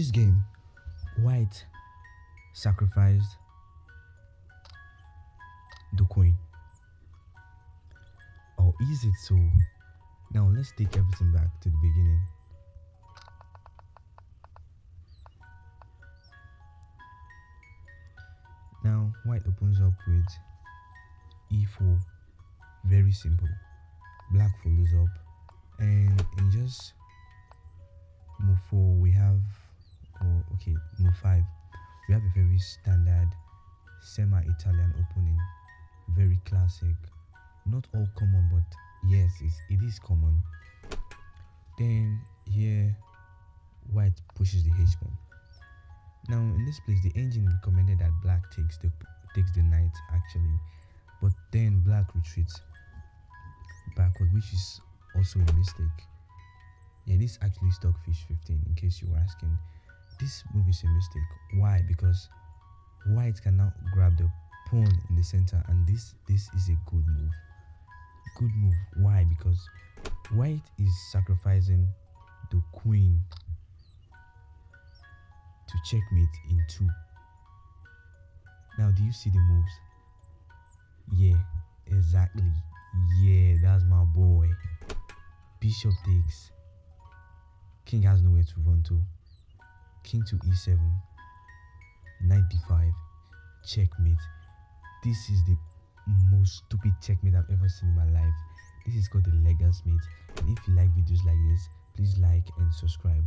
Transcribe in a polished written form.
this game, white sacrificed the queen. Or is it so? Now let's take everything back to the beginning. Now white opens up with e4. Very simple. Black follows up, and in just move 4 we have, or okay, move 5 we have a very standard semi-Italian opening, very classic, not all common, but yes, it is common. Then here white pushes the h pawn. Now in this place the engine recommended that black takes the knight actually, but then black retreats backward, which is also a mistake. Yeah, this actually stockfish 15 in case you were asking. This move is a mistake. Why? Because white can now grab the pawn in the center, and this is a good move. Good move. Why? Because white is sacrificing the queen to checkmate in 2. Now do you see the moves? Yeah, exactly. Yeah, that's my boy. Bishop takes. King has nowhere to run to. King to e7. Knight d5. Checkmate. This is the most stupid checkmate I've ever seen in my life. This is called the Legacy Mate. And if you like videos like this, please like and subscribe.